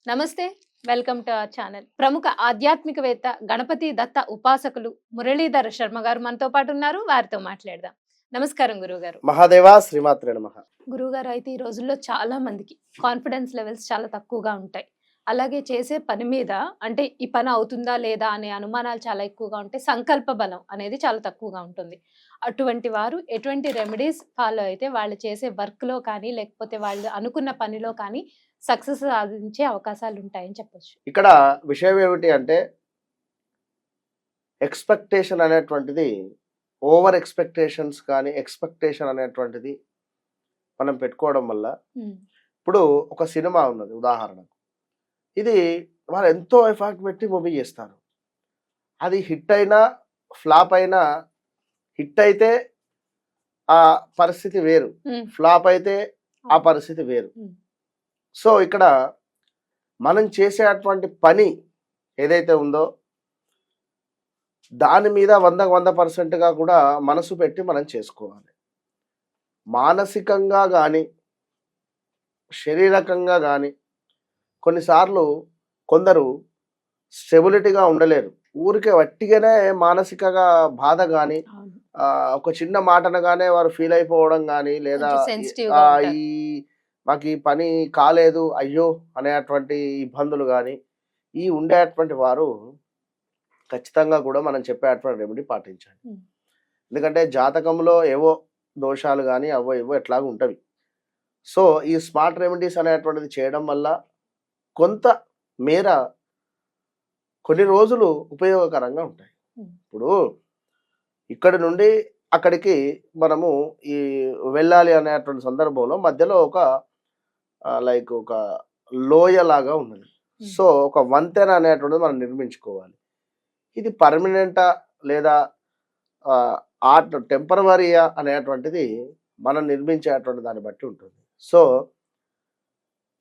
నమస్తే. Welcome to our channel. ప్రముఖ ఆధ్యాత్మికవేత్త, గణపతి దత్త ఉపాసకులు మురళీధర శర్మ గారు మనతో పాటు ఉన్నారు. వారితో మాట్లాడదాం. నమస్కారం గురువుగారు. మహాదేవా శ్రీమాత్రే నమః. గురువుగారు అయితే ఈ రోజుల్లో చాలా మందికి కాన్ఫిడెన్స్ లెవెల్స్ చాలా తక్కువగా ఉంటాయి. అలాగే చేసే పని మీద అంటే ఈ పని అవుతుందా లేదా అనే అనుమానాలు చాలా ఎక్కువగా ఉంటాయి. సంకల్ప బలం అనేది చాలా తక్కువగా ఉంటుంది. అటువంటి వారు ఎటువంటి రెమెడీస్ ఫాలో అయితే వాళ్ళు చేసే వర్క్‌లో కానీ, లేకపోతే వాళ్ళు అనుకున్న పనిలో కానీ సక్సెస్ సాధించే అవకాశాలుంటాయని చెప్పొచ్చు. ఇక్కడ విషయం ఏమిటి అంటే ఎక్స్‌పెక్టేషన్ అనేటువంటిది ఓవర్ ఎక్స్‌పెక్టేషన్స్ కానీ, ఎక్స్‌పెక్టేషన్ అనేటువంటిది మనం పెట్టుకోవడం వల్ల హ్మ్. ఇప్పుడు ఒక సినిమా ఉన్నది ఉదాహరణకు. ఇది వాళ్ళు ఎంతో ఎఫర్ట్ పెట్టి మూవీ చేస్తారు. అది హిట్ అయినా, ఫ్లాప్ అయినా హిట్ అయితే ఆ పరిస్థితి వేరు. హ్మ్. ఫ్లాప్ అయితే ఆ అవును. పరిస్థితి వేరు. హ్మ్. సో, ఇక్కడ మనం చేసేటువంటి పని ఏదైతే ఉందో దాని మీద 100కి 100% కూడా మనసు పెట్టి మనం చేసుకోవాలి. మానసికంగా గానీ, శారీరకంగా గానీ, కొన్నిసార్లు కొందరు స్టెబిలిటీగా ఉండలేరు. ఊరికే వట్టిగానే మానసికంగా బాధ గానీ, అవును. ఒక చిన్న మాట అనగానే వారు ఫీల్ అయిపోవడం గానీ, లేదా కొంచెం సెన్సిటివ్‌గా ఉంటారు. ఈ మాకీ పని కాలేదు, అయ్యో! అనేటువంటి ఇబ్బందులు గానీ, ఈ ఉండేటువంటి వారు ఖచ్చితంగా కూడా మనం చెప్పేటువంటి రెమెడీ పాటించాలి. హ్మ్. ఎందుకంటే జాతకంలో ఏవో దోషాలు గానీ, అవో ఇవో ఎట్లాగో ఉంటవి. సో, ఈ స్మార్ట్ రెమెడీస్ అనేటువంటిది చేయడం వల్ల కొంత మేర కొన్ని రోజులు ఉపయోగకరంగా ఉంటాయి. హ్మ్. ఇప్పుడు ఇక్కడి నుండి అక్కడికి మనము ఈ వెళ్ళాలి అనేటువంటి సందర్భంలో మధ్యలో ఒక లైక్ ఒక లోయలాగా ఉన్నది. హ్మ్. సో, ఒక వంతెన అనేటువంటిది మనం నిర్మించుకోవాలి. ఇది పర్మనెంటా లేదా ఆహ్, ఆర్ట్ టెంపరవరీయా అనేటువంటిది మనం నిర్మించేటువంటి దాన్ని బట్టి ఉంటుంది. సో,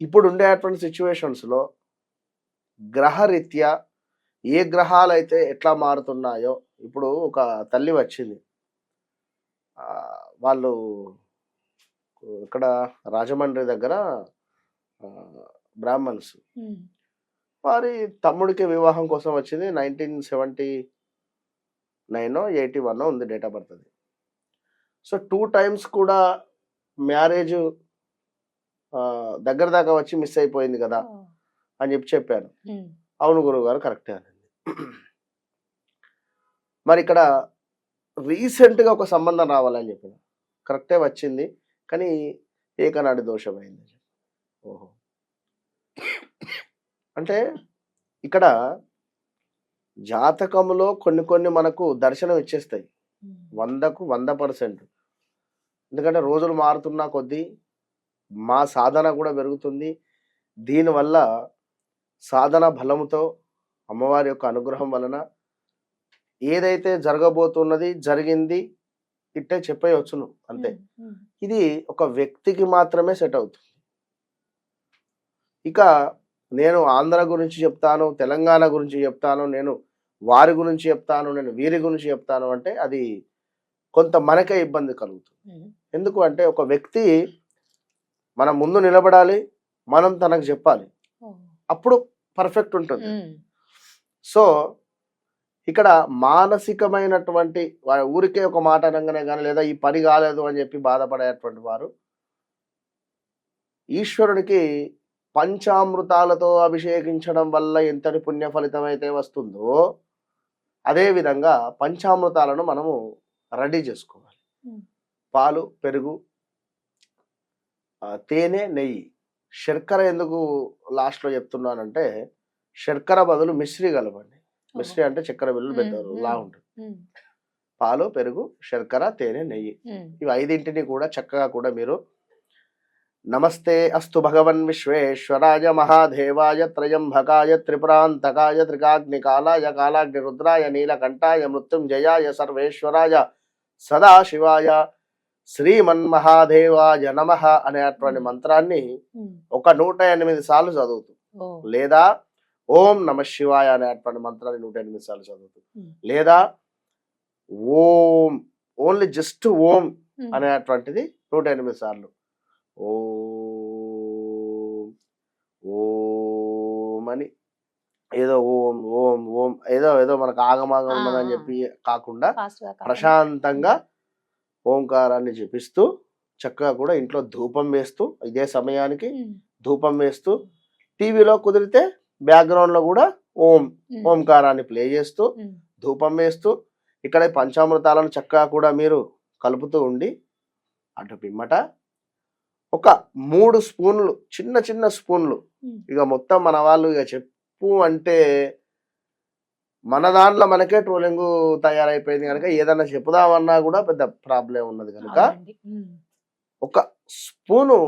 ఇప్పుడు ఉండేటువంటి సిట్యుయేషన్స్‌లో గ్రహరీత్యా ఏ గ్రహాలైతే ఎట్లా మారుతున్నాయో ఇప్పుడు ఒక తల్లి వచ్చింది. వాళ్ళు ఇక్కడ రాజమండ్రి దగ్గర బ్రాహ్మణ్స్. హ్మ్. వారి తమ్ముడికి వివాహం కోసం వచ్చింది. 1979 81 ఉంది డేట్ ఆఫ్ బర్త్ అది. సో, 2 టైమ్స్ కూడా మ్యారేజ్ దగ్గర దాకా వచ్చి మిస్ అయిపోయింది గదా! ఓహ్! అని చెప్పాను. హ్మ్. అవును గురువుగారు కరెక్టే అనింది. మరిక్కడ రీసెంట్‌గా ఒక సంబంధం రావాలని చెప్పిన. కరెక్టే వచ్చింది. కానీ ఏకనాడి దోషమైంది. ఓహో! అంటే ఇక్కడ జాతకములో కొన్ని కొన్ని మనకు దర్శనం ఇచ్చేస్తాయి. హ్మ్. 100కు 100%. ఎందుకంటే రోజులు మారుతున్న కొద్దీ మా సాధన కూడా పెరుగుతుంది. దీనివల్ల సాధన బలముతో అమ్మవారి యొక్క అనుగ్రహం వలన ఏదైతే జరగబోతున్నది జరిగింది ఇట్టే చెప్పేయొచ్చును అంతే. హ్మ్. హ్మ్. ఇది ఒక వ్యక్తికి మాత్రమే సెట్ అవుతుంది. ఇక నేను ఆంధ్ర గురించి చెప్తాను, తెలంగాణ గురించి చెప్తాను, నేను వారి గురించి చెప్తాను, నేను వీరి గురించి చెప్తాను అంటే అది కొంత మనకే ఇబ్బంది కలుగుతుంది. హ్మ్. ఎందుకు అంటే ఒక వ్యక్తి మన ముందు నిలబడాలి. మనం తనకు చెప్పాలి. ఓహ్! అప్పుడు పర్ఫెక్ట్ ఉంటుంది. హ్మ్. సో, ఇక్కడ మానసికమైనటువంటి ఊరికే ఒక మాట అనంగానే గాని లేదా ఈ పని కాలేదు అని చెప్పి బాధపడేటువంటి వారు ఈశ్వరునికి పంచామృతాలతో అభిషేకించడం వల్ల ఎంతటి పుణ్య ఫలితమైతే వస్తుందో, అదే విధంగా పంచామృతాలను మనము రెడీ చేసుకోవాలి. హ్మ్. పాలు, పెరుగు, తేనె, నెయ్యి. శర్కర ఎందుకు లాస్ట్‌లో చెప్తున్నానంటే, శర్కర బదులు మిశ్రి కలపండి. ఓహ్! మిశ్రి అంటే చక్కెర బిళ్ళలు హ్మ్. బెటర్ లా హ్మ్. ఉంటుంది. హ్మ్. పాలు, పెరుగు, శర్కర, తేనె, నెయ్యి. హ్మ్. ఇవి 5ని కూడా చక్కగా కూడా మీరు నమస్తే అస్తు భగవన్ విశ్వేశ్వరాయ మహాదేవాయ త్రయంబకాయ త్రిపురాంతకాయ త్రికాగ్నికాలాయ కాలాగ్నిరుద్రాయ నీలకంఠాయ మృత్యుంజయాయ సర్వేశ్వరాయ సదాశివాయ శ్రీమన్మహాదేవాయ నమః అనేటువంటి హ్మ్. మంత్రాన్ని హ్మ్. ఒక 108 సార్లు చదువుతూ ఓహ్! లేదా ఓం నమ శివాయ అనేటువంటి మంత్రాన్ని 108 సార్లు చదువుతూ హ్మ్. లేదా ఓం ఓన్లీ జస్ట్ ఓం హ్మ్. అనేటువంటిది 108 సార్లు ఓం ఓం ఏదో ఓం ఓం ఓం ఏదో ఏదో మనకు ఆగమాగం ఆ, ఉన్నదని ఆ. చెప్పి కాకుండా ఫాస్ట్ గా కాకుండా. ప్రశాంతంగా ఓంకారాన్ని జపిస్తూ చక్కగా కూడా ఇంట్లో ధూపం వేస్తూ ఇదే సమయానికి ఉమ్, ధూపం వేస్తూ టీవీలో కుదిరితే background లో కూడా ఓం ఉమ్, ఓంకారాన్ని ప్లే చేస్తూ ఉమ్, ధూపం వేస్తూ ఇక్కడ ఈ పంచామృతాలను చక్కగా కూడా మీరు కలుపుతూ ఉండి అటు పిమ్మట ఒక 3 స్పూన్లు చిన్న చిన్న స్పూన్లు ఉమ్. ఇక మొత్తం మన వాళ్ళు ఇక చెప్పు అంటే మన దాంట్లో మనకే ట్రోలింగ్ తయారైపోయింది కనుక ఏదన్నా చెప్పుదామన్నా కూడా పెద్ద ప్రాబ్లం ఉన్నది కనుక అవునండి. ఉమ్, ఒక స్పూను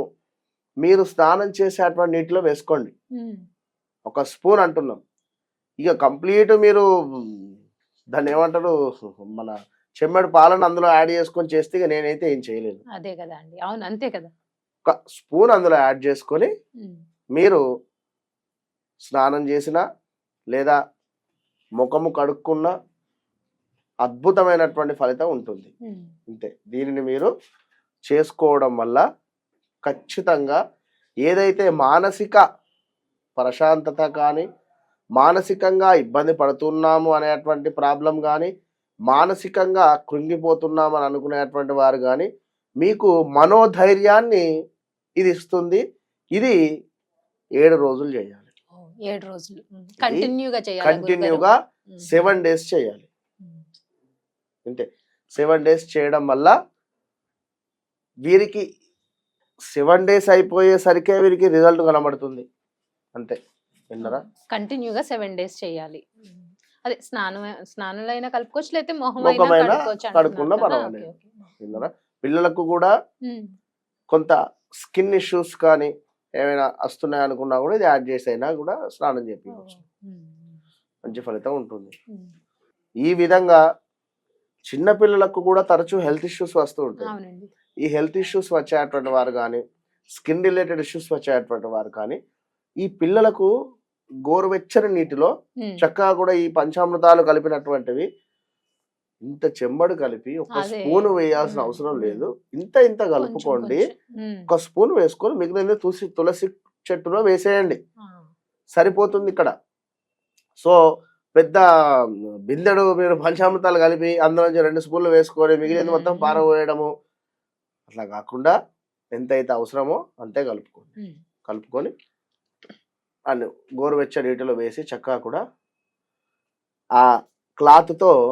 మీరు స్నానం చేసేటువంటి నీటిలో వేసుకోండి. ఉమ్, ఒక స్పూన్ అంటున్నాం. ఇక కంప్లీట్ మీరు దాన్ని ఏమంటారు మన చెమ్మెడు పాలను అందులో యాడ్ చేసుకొని చేస్తే ఇక నేనైతే ఏం చేయలేను. అదే కదా అండి. అవును, అంతే కదా. ఒక స్పూన్ అందులో యాడ్ చేసుకొని ఉమ్, మీరు స్నానం చేసినా లేదా ముఖము కడుక్కున్న అద్భుతమైనటువంటి ఫలితం ఉంటుంది. ఉమ్, అంతే. దీనిని మీరు చేసుకోవడం వల్ల ఖచ్చితంగా ఏదైతే మానసిక ప్రశాంతత కానీ మానసికంగా ఇబ్బంది పడుతున్నాము అనేటువంటి ప్రాబ్లం కానీ మానసికంగా కృంగిపోతున్నాము అని అనుకునేటువంటి వారు కానీ మీకు మనోధైర్యాన్ని ఇది ఇస్తుంది. ఇది 7 రోజులు చేయాలి. ఓ, 7 రోజులు కంటిన్యూగా చేయాలి. కంటిన్యూగా 7 డేస్ చేయాలి. అంతే. 7 డేస్ చేయడం వల్ల వీరికి 7 డేస్ అయిపోయేసరికే వీరికి రిజల్ట్ కనబడుతుంది. అంతే. విన్నారా? కంటిన్యూగా 7 డేస్ చేయాలి. అదే స్నానంలో అయినా కలుపుకోవచ్చు, లేకపోతే ముఖమైనా మొహమైనా కడుక్కోవచ్చు కడుక్కున్నా అంటున్నారు కదా. పర్వాలేదు. Okay, okay. విన్నారా? పిల్లలకు కూడా ఉమ్, కొంత స్కిన్ ఇష్యూస్ కానీ ఏమైనా వస్తున్నాయి అనుకున్నా కూడా ఇది యాడ్ చేసి అయినా కూడా స్నానం చేయించవచ్చు. ఉమ్, మంచి ఫలితం ఉంటుంది. ఉమ్. ఈ విధంగా చిన్న పిల్లలకు కూడా తరచూ హెల్త్ ఇష్యూస్ వస్తూ ఉంటాయి. అవునండి. ఈ హెల్త్ ఇష్యూస్ వచ్చేటువంటి వారు కానీ స్కిన్ రిలేటెడ్ ఇష్యూస్ వచ్చేటువంటి వారు కానీ ఈ పిల్లలకు గోరువెచ్చని నీటిలో ఉమ్, చక్కగా కూడా ఈ పంచామృతాలు కలిపినటువంటివి ఇంత చెంబడు కలిపి ఒక అదే. స్పూన్ వేయాల్సిన ఉమ్, అవసరం ఉమ్. లేదు. ఇంత ఇంత కలుపుకోండి. కొంచెం. ఉమ్, ఒక స్పూన్ వేసుకొని మిగిలిన తులసి చెట్టులో వేసేయండి. ఆ, సరిపోతుంది ఇక్కడ. సో పెద్ద బిందెడు మీరు పంచామృతాలు కలిపి అందులో నుంచి 2 స్పూన్లు వేసుకొని మిగిలింది మొత్తం పారవేయడము అట్లా కాకుండా ఎంతైతే అవసరమో అంతే కలుపుకోండి. ఉమ్. కలుపుకొని అండ్ గోరువెచ్చని నీటిలో వేసి చక్కగా కూడా ఆ క్లాత్తో